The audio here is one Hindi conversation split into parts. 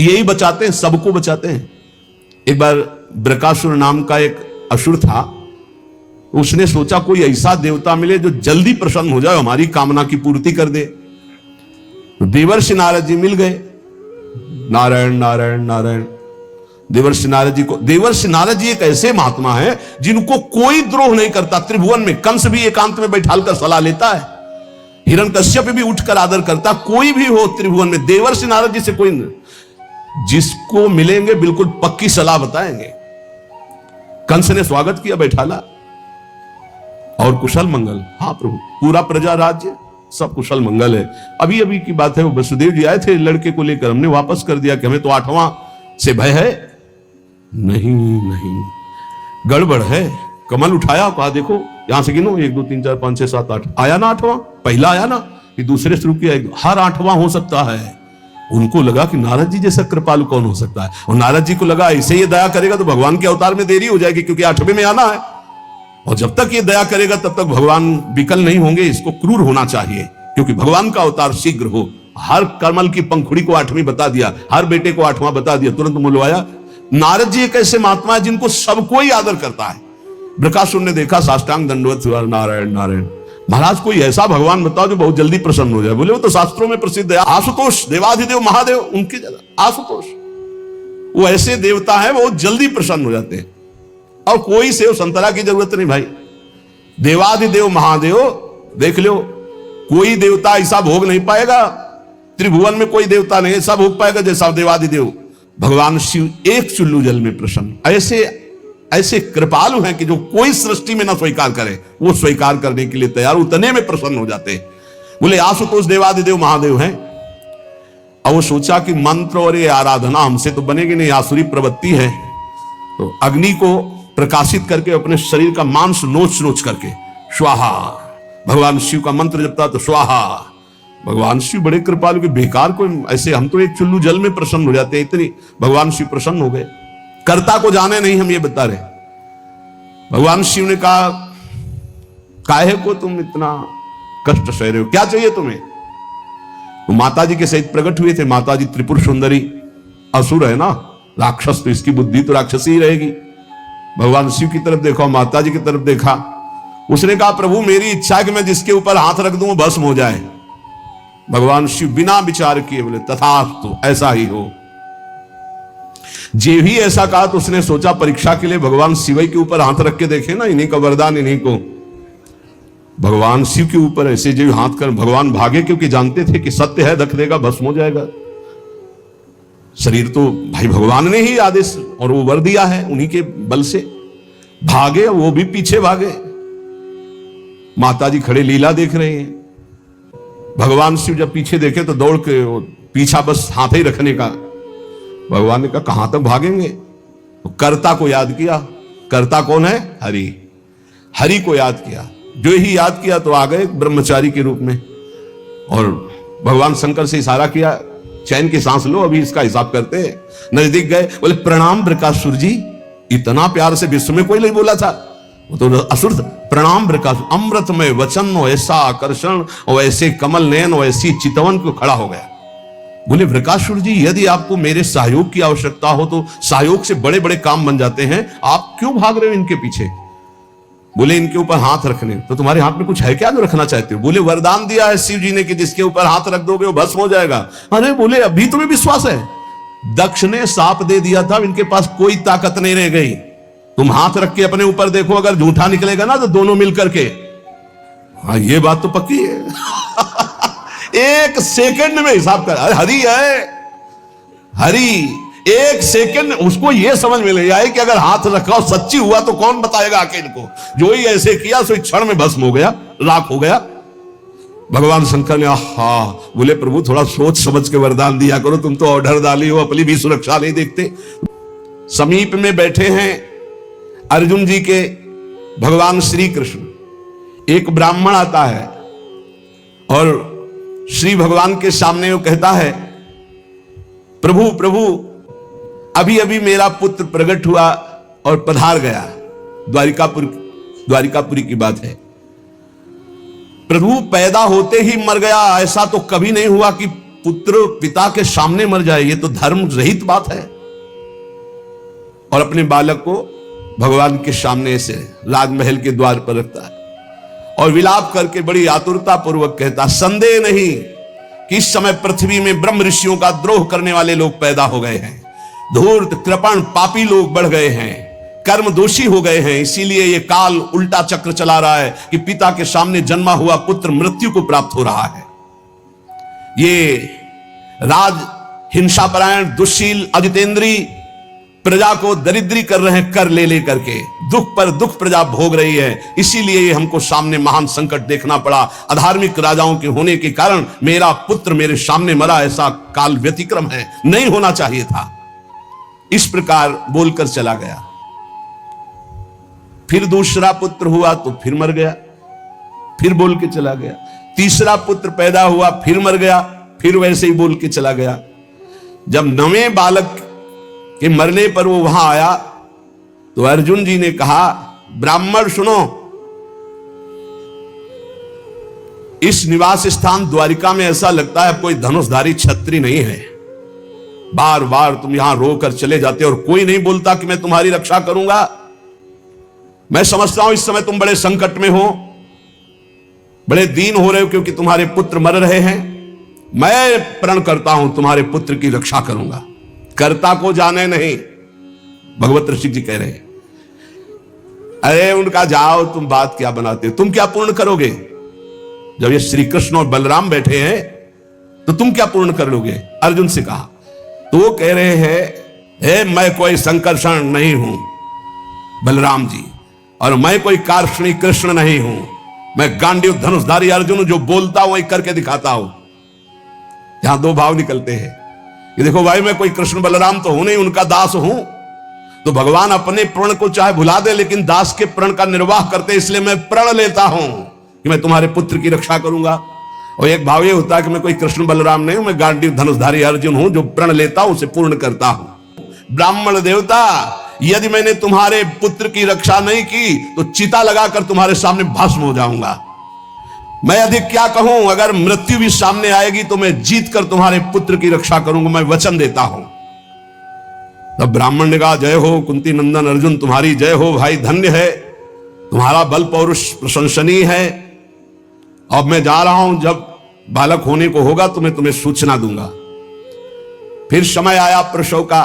यही बचाते हैं, सबको बचाते हैं। एक बार बृकासुर नाम का एक असुर था, उसने सोचा कोई ऐसा देवता मिले जो जल्दी प्रसन्न हो जाए, हमारी कामना की पूर्ति कर दे। तो देवर्षि नारद जी मिल गए। नारायण नारायण नारायण। देवर्षि नारद जी एक ऐसे महात्मा है जिनको कोई द्रोह नहीं करता। त्रिभुवन में कंस भी एकांत में बैठालकर सलाह लेता है, हिरण्यकश्यप भी उठकर आदर करता। कोई भी हो त्रिभुवन में देवर्षि नारद जी से कोई नहीं, जिसको मिलेंगे बिल्कुल पक्की सलाह बताएंगे। कंस ने स्वागत किया, बैठाला और कुशल मंगल। हाँ प्रभु, पूरा प्रजा राज्य सब कुशल मंगल है। अभी अभी की बात है, वो वसुदेव जी आए थे लड़के को लेकर, हमने वापस कर दिया कि हमें तो 8वां से भय है। नहीं नहीं, गड़बड़ है। कमल उठाया, कहा देखो यहां से गिनो, 1 2 3 4 5 6 7 8, आया ना 8वां? पहला आया ना, कि दूसरे शुरू किया, हर 8वां हो सकता है। उनको लगा कि नारद जी जैसा कृपालु कौन हो सकता है, और नारद जी को लगा ऐसे ये दया करेगा तो भगवान के अवतार में देरी हो जाएगी, क्योंकि 8वें में आना है, और जब तक ये दया करेगा तब तक भगवान विकल नहीं होंगे, इसको क्रूर होना चाहिए, क्योंकि भगवान का अवतार शीघ्र हो। हर कमल की पंखुड़ी को 8वीं बता दिया, हर बेटे को 8वां बता दिया, तुरंत मुलवाया। नारद जी एक ऐसे महात्मा है जिनको सबको ही आदर करता है। बृकासुर ने देखा, साष्टांग दंडवत हुआ, नारायण नारायण। महाराज कोई ऐसा भगवान बताओ जो बहुत जल्दी प्रसन्न हो जाए। बोले वो तो शास्त्रों में प्रसिद्ध है, आशुतोष, देवाधिदेव महादेव, उनकी जगह आशुतोष, वो ऐसे देवता है वो जल्दी प्रसन्न हो जाते हैं। और कोई सेव संतरा की जरूरत नहीं भाई। देवाधिदेव महादेव देख लो, कोई देवता ऐसा भोग नहीं पाएगा, त्रिभुवन में कोई देवता नहीं ऐसा भोग पाएगा जैसा देवाधिदेव भगवान शिव एक चुल्लू जल में प्रसन्न। ऐसे ऐसे कृपालु हैं कि जो कोई सृष्टि में ना स्वीकार करे, वो स्वीकार करने के लिए तैयार, उतने में प्रसन्न हो जाते हैं। बोले आशुतोष देवाधिदेव महादेव हैं। और वो सोचा कि मंत्र और ये आराधना हमसे तो बनेगी नहीं, आसुरी प्रवृत्ति है। तो अग्नि को प्रकाशित करके अपने शरीर का मांस नोच नोच करके स्वाहा, भगवान शिव का मंत्र जपता तो स्वाहा। भगवान शिव बड़े कृपालु के, बेकार को ऐसे, हम तो एक चुल्लू जल में प्रसन्न हो जाते हैं, इतनी भगवान शिव प्रसन्न हो गए। कर्ता को जाने नहीं, हम ये बता रहे। भगवान शिव ने कहा काहे को तुम इतना कष्ट सह रहे हो, क्या चाहिए तुम्हें? तो माता जी के सहित प्रकट हुए थे। माता जी त्रिपुर सुंदरी, असुर है ना, राक्षस, तो इसकी बुद्धि तो राक्षसी ही रहेगी। भगवान शिव की तरफ देखा, माता जी की तरफ देखा। उसने कहा प्रभु मेरी इच्छा है कि मैं जिसके ऊपर हाथ रख दूं वो भस्म हो जाए। भगवान शिव बिना विचार किए बोले तथास्तु, ऐसा ही हो। जे भी ऐसा कहा तो उसने सोचा परीक्षा के लिए भगवान शिव के ऊपर हाथ रख के देखे ना, इन्हीं का वरदान इन्हीं को। भगवान शिव के ऊपर ऐसे जो हाथ कर, भगवान भागे, क्योंकि जानते थे कि सत्य है, रख देगा भस्म हो जाएगा। शरीर तो भाई भगवान ने ही आदेश और वो वर दिया है, उन्हीं के बल से भागे, वो भी पीछे भागे। माता जी खड़े लीला देख रहे हैं। भगवान शिव जब पीछे देखे तो दौड़ के पीछा बस हाथ ही रखने का। भगवान ने कहा कहां तक भागेंगे? तो कर्ता को याद किया। कर्ता कौन है? हरि। हरि को याद किया। जो ही याद किया तो आ गए ब्रह्मचारी के रूप में, और भगवान शंकर से इशारा किया चैन की सांस लो, अभी इसका हिसाब करते हैं। नजदीक गए, बोले प्रणाम बृकासुर जी। इतना प्यार से विश्व में कोई नहीं बोला था, वो तो असुर था। प्रणाम बृकासुर, अमृतमय वचन और ऐसा आकर्षण और ऐसे कमल नयन और ऐसी चितवन को खड़ा हो गया। बोले बृकासुर जी यदि आपको मेरे सहयोग की आवश्यकता हो तो सहयोग से बड़े बड़े काम बन जाते हैं, आप क्यों भाग रहे हो इनके पीछे? बोले इनके ऊपर हाथ रखने, तो तुम्हारे हाथ में कुछ है क्या जो रखना चाहते हो? बोले वरदान दिया है शिव जी ने कि जिसके ऊपर हाथ रख दोगे वो भस्म हो जाएगा। अरे बोले अभी तुम्हें विश्वास है? दक्ष ने साप दे दिया था, इनके पास कोई ताकत नहीं रह गई। तुम हाथ रख के अपने ऊपर देखो, अगर झूठा निकलेगा ना तो दोनों मिलकर के। हाँ ये बात तो पक्की है। एक सेकंड में हिसाब कर, हरि है हरि। एक सेकंड उसको यह समझ में नहीं आई कि अगर हाथ रखा सच्ची हुआ तो कौन बताएगा आके इनको। जो ही ऐसे किया सो क्षण में भस्म हो गया, राख हो गया। भगवान शंकर ने हा बोले प्रभु थोड़ा सोच समझ के वरदान दिया करो, तुम तो ऑर्डर डाली हो, अपनी भी सुरक्षा नहीं देखते। समीप में बैठे हैं अर्जुन जी के भगवान श्री कृष्ण। एक ब्राह्मण आता है और श्री भगवान के सामने वो कहता है प्रभु प्रभु अभी अभी मेरा पुत्र प्रकट हुआ और पधार गया। द्वारिकापुरी की बात है। प्रभु पैदा होते ही मर गया, ऐसा तो कभी नहीं हुआ कि पुत्र पिता के सामने मर जाए, ये तो धर्म रहित बात है। और अपने बालक को भगवान के सामने से राजमहल के द्वार पर रखता है और विलाप करके बड़ी आतुरता पूर्वक कहता, संदेह नहीं कि इस समय पृथ्वी में ब्रह्म ऋषियों का द्रोह करने वाले लोग पैदा हो गए हैं, धूर्त कृपण पापी लोग बढ़ गए हैं, कर्म दोषी हो गए हैं। इसीलिए ये काल उल्टा चक्र चला रहा है कि पिता के सामने जन्मा हुआ पुत्र मृत्यु को प्राप्त हो रहा है। ये राज हिंसापरायण दुष्शील अजितेंद्री प्रजा को दरिद्री कर रहे हैं, कर ले करके दुख पर दुख प्रजा भोग रही है। इसीलिए ये हमको सामने महान संकट देखना पड़ा। अधार्मिक राजाओं के होने के कारण मेरा पुत्र मेरे सामने मरा, ऐसा काल व्यतिक्रम है, नहीं होना चाहिए था। इस प्रकार बोलकर चला गया। फिर दूसरा पुत्र हुआ तो फिर मर गया, फिर बोल के चला गया। तीसरा पुत्र पैदा हुआ, फिर मर गया, फिर वैसे ही बोल के चला गया। जब नवें बालक के मरने पर वो वहां आया तो अर्जुन जी ने कहा, ब्राह्मण सुनो, इस निवास स्थान द्वारिका में ऐसा लगता है कोई धनुषधारी छत्री नहीं है। बार बार तुम यहां रोकर चले जाते हो और कोई नहीं बोलता कि मैं तुम्हारी रक्षा करूंगा। मैं समझता हूं इस समय तुम बड़े संकट में हो, बड़े दीन हो रहे हो क्योंकि तुम्हारे पुत्र मर रहे हैं। मैं प्रण करता हूं तुम्हारे पुत्र की रक्षा करूंगा। कर्ता को जाने नहीं, भगवत ऋषि जी कह रहे हैं। अरे उनका जाओ, तुम बात क्या बनाते हो, तुम क्या पूर्ण करोगे? जब ये श्री कृष्ण और बलराम बैठे हैं तो तुम क्या पूर्ण कर लोगे? अर्जुन से कहा तो वो कह रहे हैं, मैं कोई संकर्षण नहीं हूं बलराम जी, और मैं कोई कार्ष्णी कृष्ण नहीं हूं। मैं गांडीव धनुषधारी अर्जुन जो बोलता हूं वही करके दिखाता हूं। यहां दो भाव निकलते हैं कि देखो भाई, मैं कोई कृष्ण बलराम तो हूं नहीं, उनका दास हूं। तो भगवान अपने प्रण को चाहे भुला दे लेकिन दास के प्रण का निर्वाह करते, इसलिए मैं प्रण लेता हूं कि मैं तुम्हारे पुत्र की रक्षा करूंगा। और एक भाव ये होता है कि मैं कोई कृष्ण बलराम नहीं हूं, मैं गांडीव धनुषधारी अर्जुन हूं, जो प्रण लेता हूं उसे पूर्ण करता हूं। ब्राह्मण देवता, यदि मैंने तुम्हारे पुत्र की रक्षा नहीं की तो चिता लगाकर तुम्हारे सामने भस्म हो जाऊंगा। मैं अधिक क्या कहूं, अगर मृत्यु भी सामने आएगी तो मैं जीत कर तुम्हारे पुत्र की रक्षा करूंगा, मैं वचन देता हूं। तब ब्राह्मण ने कहा, जय हो कुंती नंदन अर्जुन, तुम्हारी जय हो भाई, धन्य है, तुम्हारा बल पौरुष प्रशंसनीय है। अब मैं जा रहा हूं, जब बालक होने को होगा तो मैं तुम्हें सूचना दूंगा। फिर समय आया प्रसव का,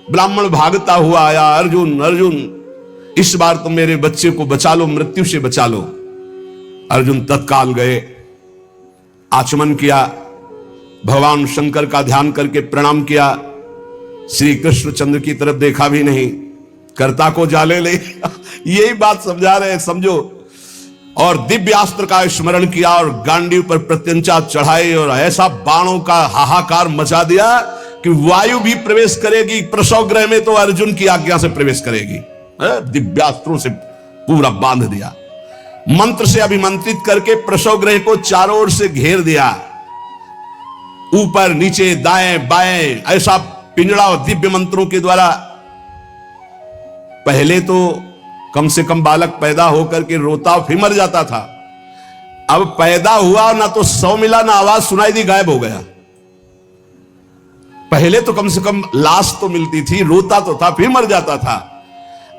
ब्राह्मण भागता हुआ आया, अर्जुन अर्जुन इस बार तुम मेरे बच्चे को बचा लो, मृत्यु से बचा लो। अर्जुन तत्काल गए, आचमन किया, भगवान शंकर का ध्यान करके प्रणाम किया, श्री कृष्ण चंद्र की तरफ देखा भी नहीं, कर्ता को जाले ले यही बात समझा रहे हैं, समझो। और दिव्यास्त्र का स्मरण किया और गांडीव पर प्रत्यंचा चढ़ाई और ऐसा बाणों का हाहाकार मचा दिया कि वायु भी प्रवेश करेगी प्रसव गृह में तो अर्जुन की आज्ञा से प्रवेश करेगी। दिव्यास्त्रों से पूरा बांध दिया, मंत्र से अभिमंत्रित करके प्रसव गृह को चारों ओर से घेर दिया, ऊपर नीचे दाएं बाएं ऐसा पिंजड़ा और दिव्य मंत्रों के द्वारा। पहले तो कम से कम बालक पैदा होकर के रोता फिर मर जाता था, अब पैदा हुआ ना तो सौ मिला ना आवाज सुनाई दी, गायब हो गया। पहले तो कम से कम लाश तो मिलती थी, रोता तो था फिर मर जाता था।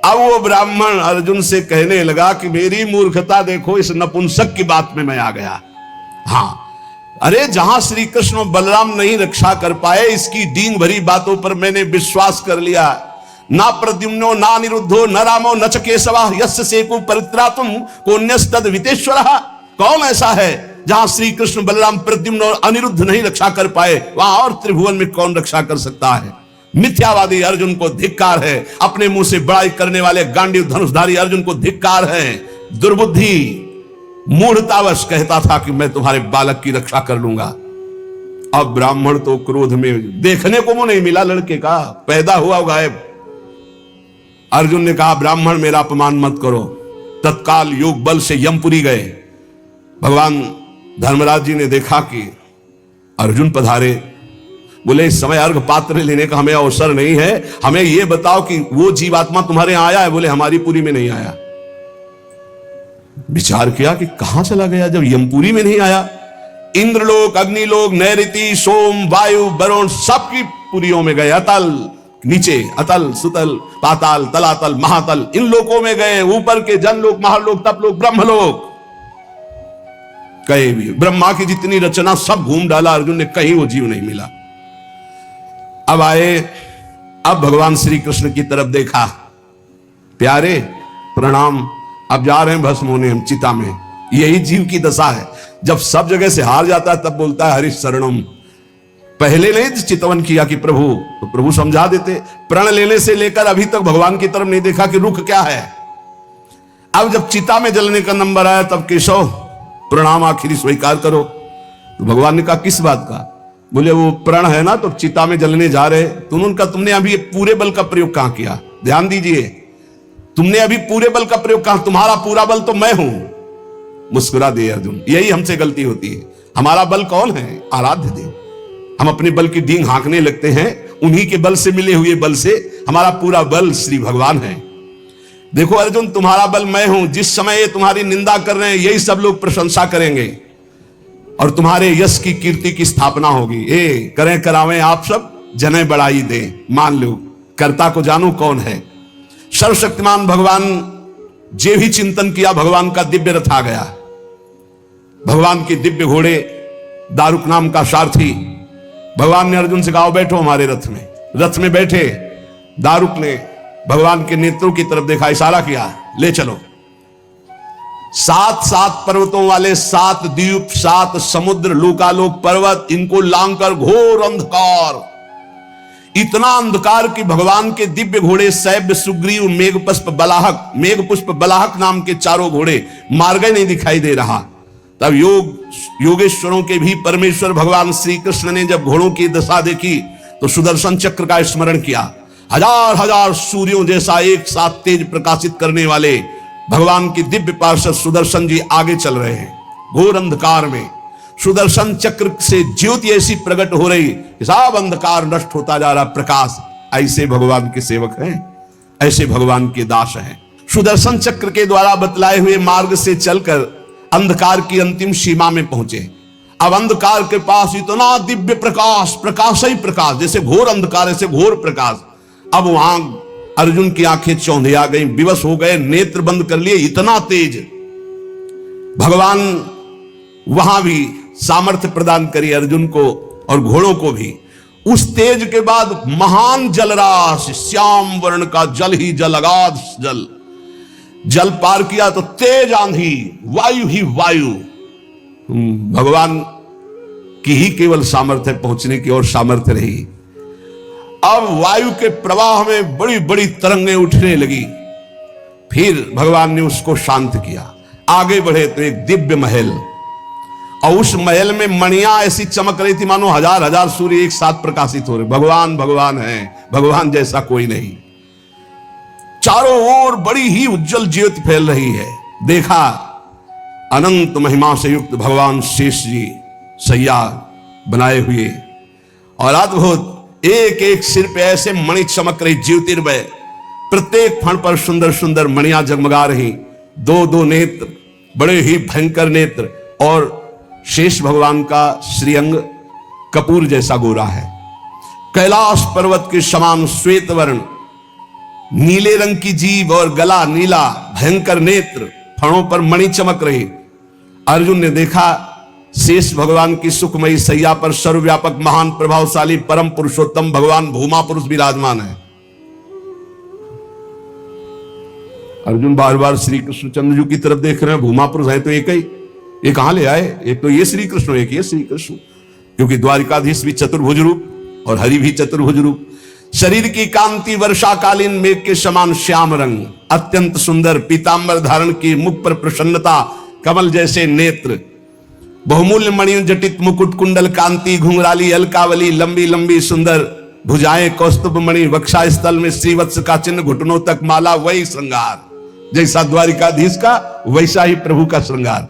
अब वो ब्राह्मण अर्जुन से कहने लगा कि मेरी मूर्खता देखो, इस नपुंसक की बात में मैं आ गया। हाँ, अरे जहां श्री कृष्ण और बलराम नहीं रक्षा कर पाए, इसकी डींग भरी बातों पर मैंने विश्वास कर लिया। ना प्रद्युम्नो ना निरुद्धो न रामो न च केशवा यस्य सेकु परित्रातुम कोन्यस्तद वितेश्वरः। कौन ऐसा है जहां श्री कृष्ण बलराम प्रद्युम्न और अनिरुद्ध नहीं रक्षा कर पाए, वहां और त्रिभुवन में कौन रक्षा कर सकता है? मिथ्यावादी अर्जुन को धिक्कार है, अपने मुंह से बड़ाई करने वाले गांडीव धनुषधारी अर्जुन को धिक्कार है। दुर्बुद्धि मूढ़तावश कहता था कि मैं तुम्हारे बालक की रक्षा कर लूंगा। अब ब्राह्मण तो क्रोध में, देखने को मुंह नहीं मिला लड़के का, पैदा हुआ गायब। अर्जुन ने कहा, ब्राह्मण मेरा अपमान मत करो। तत्काल योग बल से यमपुरी गए। भगवान धर्मराज जी ने देखा कि अर्जुन पधारे, बोले इस समय अर्घ पात्र लेने का हमें अवसर नहीं है, हमें यह बताओ कि वो जीवात्मा तुम्हारे यहां आया है? बोले हमारी पुरी में नहीं आया। विचार किया कि कहां चला गया, जब यमपुरी में नहीं आया इंद्रलोक, अग्निलोक, नैऋति, सोम, वायु, वरुण सबकी पुरियों में गए। अतल नीचे, अतल, सुतल, पाताल, तलातल, महातल, इन लोकों में गए। ऊपर के जनलोक, महालोक, तपलोक, ब्रह्मलोक, कहीं भी ब्रह्मा की जितनी रचना सब घूम डाला अर्जुन ने, कहीं वो जीव नहीं मिला। अब आए, अब भगवान श्री कृष्ण की तरफ देखा, प्यारे प्रणाम, अब जा रहे हैं भस्म होने हम चिता में। यही जीव की दशा है, जब सब जगह से हार जाता है तब बोलता है हरि शरणम। पहले नहीं चितवन किया कि प्रभु, तो प्रभु समझा देते। प्रण लेने से लेकर अभी तक भगवान की तरफ नहीं देखा कि रुख क्या है। अब जब चिता में जलने का नंबर आया तब केशव प्रणाम आखिरी स्वीकार करो। तो भगवान ने कहा किस बात का? बोले वो प्रण है ना, तो चिता में जलने जा रहे। तुमने अभी पूरे बल का प्रयोग कहां किया? ध्यान दीजिए, तुमने अभी पूरे बल का प्रयोग कहां? तुम्हारा पूरा बल तो मैं हूं। मुस्कुरा दे अर्जुन, यही हमसे गलती होती है। हमारा बल कौन है? आराध्य देव। हम अपने बल की डींग हाँकने लगते हैं, उन्हीं के बल से मिले हुए बल से हमारा पूरा बल श्री भगवान है। देखो अर्जुन, तुम्हारा बल मैं हूं। जिस समय ये तुम्हारी निंदा कर रहे हैं यही सब लोग प्रशंसा करेंगे और तुम्हारे यश की कीर्ति की स्थापना होगी। करें करावें आप सब, जने बढ़ाई दे। मान लो कर्ता को जानो कौन है। सर्वशक्तिमान भगवान जे भी चिंतन किया, भगवान का दिव्य रथ आ गया। भगवान के दिव्य घोड़े, दारुक नाम का सारथी। भगवान ने अर्जुन से कहा बैठो हमारे रथ में। रथ में बैठे। दारुक ने भगवान के नेत्रों की तरफ देखा, इशारा किया, ले चलो। 7 पर्वतों वाले 7 द्वीप, 7 समुद्र, लोकालोक पर्वत, इनको लांघकर घोर अंधकार, इतना अंधकार कि भगवान के दिव्य घोड़े सैब्य, सुग्रीव, मेघपुष्प बलाहक नाम के 4 घोड़े मार्ग नहीं दिखाई दे रहा। तब योगेश्वरों के भी परमेश्वर भगवान श्री कृष्ण ने जब घोड़ों की दशा देखी तो सुदर्शन चक्र का स्मरण किया। हजार हजार सूर्यों जैसा एक साथ तेज प्रकाशित करने वाले भगवान की दिव्य पार्षद सुदर्शन जी आगे चल रहे हैं। घोर अंधकार में सुदर्शन चक्र से ज्योति ऐसी प्रकट हो रही, सब अंधकार नष्ट होता जा रहा, प्रकाश। ऐसे भगवान के सेवक हैं, ऐसे भगवान के दास हैं। सुदर्शन चक्र के द्वारा बतलाए हुए मार्ग से चलकर अंधकार की अंतिम सीमा में पहुंचे। अब अंधकार के पास इतना दिव्य प्रकाश, प्रकाश ही प्रकाश, जैसे घोर अंधकार ऐसे घोर प्रकाश। अब वहां अर्जुन की आंखें चौंधिया गई, विवश हो गए, नेत्र बंद कर लिए, इतना तेज। भगवान वहां भी सामर्थ्य प्रदान करी अर्जुन को और घोड़ों को भी। उस तेज के बाद महान जलराशि, श्याम वर्ण का जल ही जल, अगाध जल, जल पार किया तो तेज आंधी, वायु ही वायु। भगवान की ही केवल सामर्थ्य पहुंचने की और सामर्थ्य रही। अब वायु के प्रवाह में बड़ी बड़ी तरंगें उठने लगी। फिर भगवान ने उसको शांत किया। आगे बढ़े तो एक दिव्य महल, और उस महल में मणियां ऐसी चमक रही थी मानो हजार हजार सूर्य एक साथ प्रकाशित हो रहे। भगवान भगवान है, भगवान जैसा कोई नहीं। चारों ओर बड़ी ही उज्जवल ज्योति फैल रही है। देखा अनंत महिमा से युक्त भगवान शेष जी सैया बनाए हुए, और अद्भुत एक एक सिर पे ऐसे मणि चमक रही, ज्योतिर्मय। प्रत्येक फण पर सुंदर सुंदर मणियां जगमगा रही। 2-2 नेत्र, बड़े ही भयंकर नेत्र, और शेष भगवान का श्रीअंग कपूर जैसा गोरा है। कैलाश पर्वत के समान श्वेत वर्ण, नीले रंग की जीभ और गला नीला, भयंकर नेत्र, फणों पर मणि चमक रही। अर्जुन ने देखा शेष भगवान की सुखमयी सैया पर सर्वव्यापक महान प्रभावशाली परम पुरुषोत्तम भगवान भूमा पुरुष विराजमान है। अर्जुन बार बार श्री कृष्णचंद्र जी की तरफ देख रहे हैं। भूमा पुरुष है तो एक ही, ये कहां ले आए? एक तो ये श्री कृष्ण, एक ये श्री कृष्ण, क्योंकि द्वारिकाधीश भी चतुर्भुज रूप और हरि भी चतुर्भुज रूप। शरीर की कांति वर्षाकालीन मेघ के समान श्याम रंग, अत्यंत सुंदर पीतांबर धारण की, मुख पर प्रसन्नता, कमल जैसे नेत्र, बहुमूल्य मणियों जटित मुकुट, कुंडल कांति, घुंघराली अलकावली, लंबी लंबी सुंदर भुजाएं, कौस्तुभ मणि, वक्षा स्थल में श्रीवत्स का चिन्ह, घुटनों तक माला। वही श्रृंगार जैसा द्वारिकाधीश का, वैसा ही प्रभु का श्रृंगार।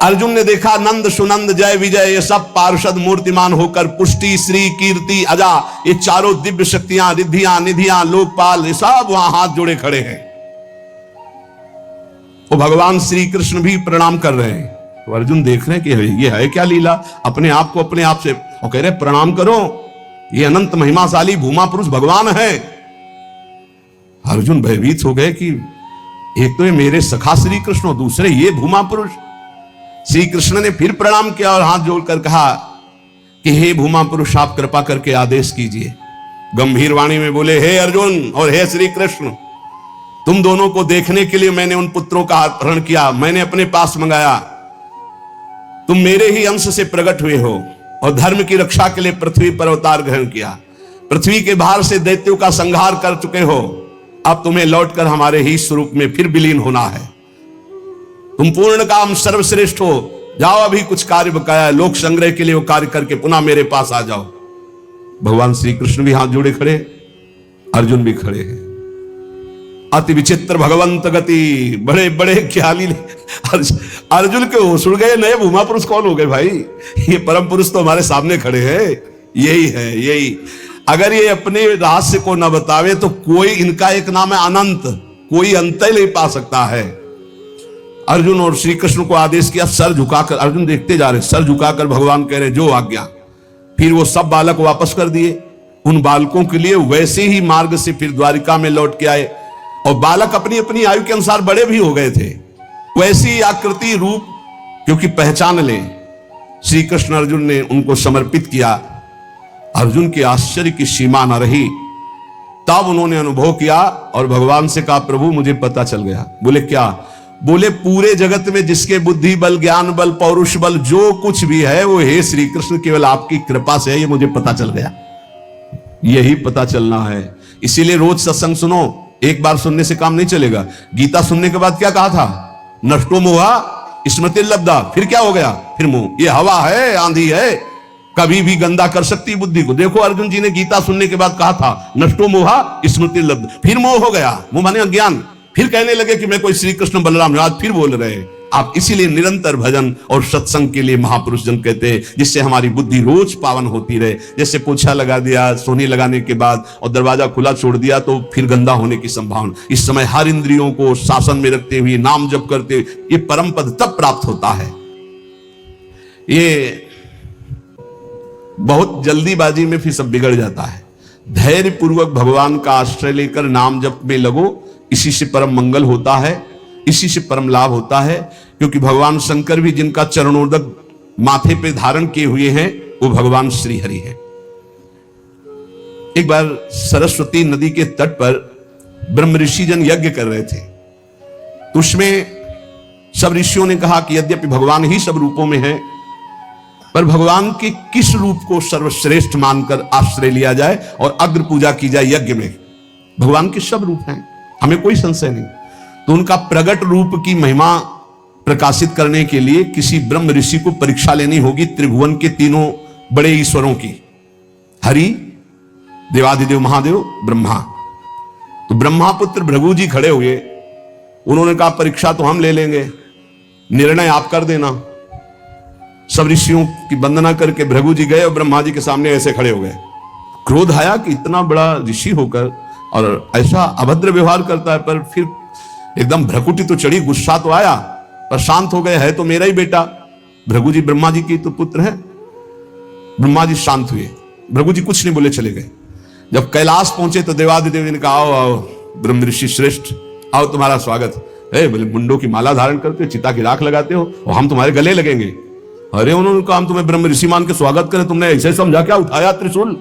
अर्जुन ने देखा नंद सुनंद जय विजय ये सब पार्षद मूर्तिमान होकर, पुष्टि श्री कीर्ति अजा, ये चारों दिव्य शक्तियां, रिद्धियां निधियां, लोकपाल, ये सब वहां हाथ जोड़े खड़े हैं। वो भगवान श्री कृष्ण भी प्रणाम कर रहे हैं। तो अर्जुन देख रहे हैं कि ये है क्या लीला, अपने आप को अपने आप से, और कह रहे प्रणाम करो, ये अनंत महिमाशाली भूमा पुरुष भगवान है। अर्जुन भयभीत हो गए कि एक तो ये मेरे सखा श्री कृष्ण और दूसरे ये भूमा पुरुष। श्री कृष्ण ने फिर प्रणाम किया और हाथ जोड़कर कहा कि हे भूमा पुरुष, आप कृपा करके आदेश कीजिए। गंभीर वाणी में बोले, हे अर्जुन और हे श्री कृष्ण, तुम दोनों को देखने के लिए मैंने उन पुत्रों का अपहरण किया, मैंने अपने पास मंगाया। तुम मेरे ही अंश से प्रकट हुए हो और धर्म की रक्षा के लिए पृथ्वी पर अवतार ग्रहण किया। पृथ्वी के भार से दैत्यों का संहार कर चुके हो, अब तुम्हें लौटकर हमारे ही स्वरूप में फिर विलीन होना है। तुम पूर्ण काम सर्वश्रेष्ठ हो, जाओ अभी कुछ कार्य बकाया है, लोक संग्रह के लिए वो कार्य करके पुनः मेरे पास आ जाओ। भगवान श्री कृष्ण भी हाथ जोड़े खड़े, अर्जुन भी खड़े हैं। अति विचित्र भगवंत गति, बड़े बड़े ख्याली। अर्जुन के होश उड़ गए, नए भूमा पुरुष कौन हो गए भाई, ये परम पुरुष तो हमारे सामने खड़े हैं, यही है यही। अगर ये अपने रहस्य को न बतावे तो कोई, इनका एक नाम है अनंत, कोई अंत ही नहीं पा सकता है। अर्जुन और श्री कृष्ण को आदेश किया, सर झुकाकर, अर्जुन देखते जा रहे, सर झुकाकर भगवान कह रहे जो आज्ञा। फिर वो सब बालक वापस कर दिए, उन बालकों के लिए वैसे ही मार्ग से फिर द्वारिका में लौट के आए। और बालक अपनी अपनी आयु के अनुसार बड़े भी हो गए थे, वैसी आकृति रूप क्योंकि पहचान ले श्री कृष्ण अर्जुन ने उनको समर्पित किया। अर्जुन के आश्चर्य की सीमा न रही, तब उन्होंने अनुभव किया और भगवान से कहा, प्रभु मुझे पता चल गया। बोले क्या? बोले पूरे जगत में जिसके बुद्धि बल, ज्ञान बल, पौरुष बल जो कुछ भी है वो हे श्री कृष्ण केवल आपकी कृपा से है, ये मुझे पता चल गया। यही पता चलना है, इसीलिए रोज सत्संग सुनो। एक बार सुनने से काम नहीं चलेगा। गीता सुनने के बाद क्या कहा था? नष्टो मोहा स्मृति लब्धा। फिर क्या हो गया? फिर मोह। ये हवा है, आंधी है, कभी भी गंदा कर सकती बुद्धि को। देखो अर्जुन जी ने गीता सुनने के बाद कहा था नष्टो मोहा स्मृति लब्ध, फिर मोह हो गया, मोह माने अज्ञान। फिर कहने लगे कि मैं कोई श्री कृष्ण बलराम, आज फिर बोल रहे हैं आप। इसीलिए निरंतर भजन और सत्संग के लिए महापुरुष जन कहते हैं, जिससे हमारी बुद्धि रोज पावन होती रहे। जैसे पोछा लगा दिया सोने लगाने के बाद और दरवाजा खुला छोड़ दिया तो फिर गंदा होने की संभावना। इस समय हर इंद्रियों को शासन में रखते हुए नाम जप करते हुए ये परम पद तब प्राप्त होता है। ये बहुत जल्दीबाजी में फिर सब बिगड़ जाता है। धैर्य पूर्वक भगवान का आश्रय लेकर नाम जप में लगो, इसी से परम मंगल होता है, इसी से परम लाभ होता है। क्योंकि भगवान शंकर भी जिनका चरणोदक माथे पे धारण किए हुए हैं वो भगवान श्री हरि है। एक बार सरस्वती नदी के तट पर ब्रह्म ऋषि जन यज्ञ कर रहे थे, तो उसमें सब ऋषियों ने कहा कि यद्यपि भगवान ही सब रूपों में है, पर भगवान के किस रूप को सर्वश्रेष्ठ मानकर आश्रय लिया जाए और अग्र पूजा की जाए यज्ञ में। भगवान के सब रूप हैं, हमें कोई संशय नहीं। तो उनका प्रगट रूप की महिमा प्रकाशित करने के लिए किसी ब्रह्म ऋषि को परीक्षा लेनी होगी त्रिभुवन के तीनों बड़े ईश्वरों की, हरि, देवाधिदेव महादेव, ब्रह्मा। तो ब्रह्मा पुत्र भृगु जी खड़े हुए, उन्होंने कहा परीक्षा तो हम ले लेंगे, निर्णय आप कर देना। सब ऋषियों की वंदना करके भृगु जी गए और ब्रह्मा जी के सामने ऐसे खड़े हो गए। क्रोध आया कि इतना बड़ा ऋषि होकर और ऐसा अभद्र व्यवहार करता है, पर फिर एकदम भ्रकुटी तो चढ़ी, गुस्सा तो आया, पर शांत हो गए, है तो मेरा ही बेटा। भृगु जी ब्रह्मा जी की तो पुत्र है। ब्रह्मा जी शांत हुए, भृगु जी कुछ नहीं बोले, चले गए। जब कैलाश पहुंचे तो देवादिदेव ने कहा, आओ आओ ब्रह्म ऋषि श्रेष्ठ, आओ तुम्हारा स्वागत है। बोले मुंडों की माला धारण करते हो, चिता की राख लगाते हो और हम तुम्हारे गले लगेंगे। अरे उन्होंने कहा हम तुम्हें ब्रह्म ऋषि मान के स्वागत करें, तुमने ऐसे समझा क्या उठाया त्रिशूल?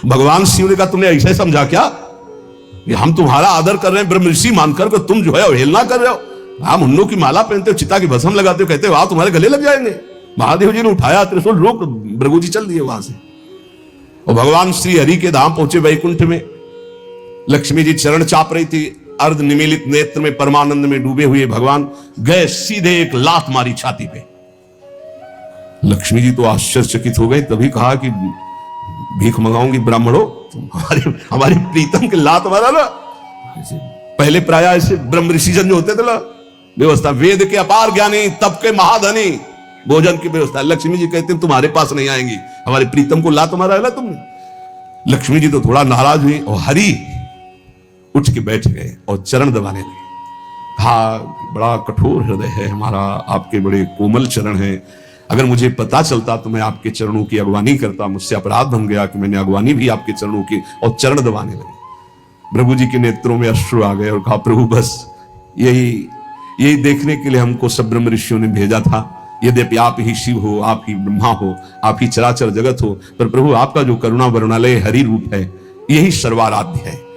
भगवान शिव ने कहा तुमने ऐसे समझा क्या कि हम तुम्हारा आदर कर रहे हैं ब्रह्म ऋषि मानकर, तुम जो है अवहेलना कर रहे हो। आप मुंडों की माला पहनते हो, चिता की भस्म लगाते हो, कहते हो आप तुम्हारे गले लग जाएंगे। महादेव जी ने उठाया त्रिशूल, रोक, भृगु जी चल दिए वहां से। और भगवान श्री हरि के धाम पहुंचे वैकुंठ में। लक्ष्मी जी चरण चाप रही थी, अर्ध निमीलित नेत्र में परमानंद में डूबे हुए भगवान गए, सीधे एक लात मारी छाती पे। लक्ष्मी जी तो आश्चर्यचकित हो गई, तभी कहा कि भीख मंगाऊंगी ब्राह्मणों, हमारी प्रीतम के लात मारा ना। पहले प्राय ऐसे ब्रह्म ऋषि जन जो होते थे ना, व्यवस्था, वेद के अपार ज्ञानी, तप के महाधनी, भोजन की व्यवस्था। लक्ष्मी जी कहते तुम्हारे पास नहीं आएंगी, हमारे प्रीतम को लात मारा है ना तुमने। लक्ष्मी जी तो थोड़ा नाराज हुई और हरि उठ के बैठ गए और चरण दबाने लगे। कहा बड़ा कठोर हृदय है हमारा, आपके बड़े कोमल चरण हैं, अगर मुझे पता चलता तो मैं आपके चरणों की अगवानी करता, मुझसे अपराध बन गया कि मैंने अगवानी भी आपके चरणों की, और चरण दबाने लगे। प्रभु जी के नेत्रों में अश्रु आ गए और कहा प्रभु बस यही देखने के लिए हमको सब ब्रह्म ऋषियों ने भेजा था, यद्यपि आप ही शिव हो, आप ही ब्रह्मा हो, आप ही चराचर जगत हो, पर प्रभु आपका जो करुणा वरुणालय हरि रूप है यही सर्वाराध्य है।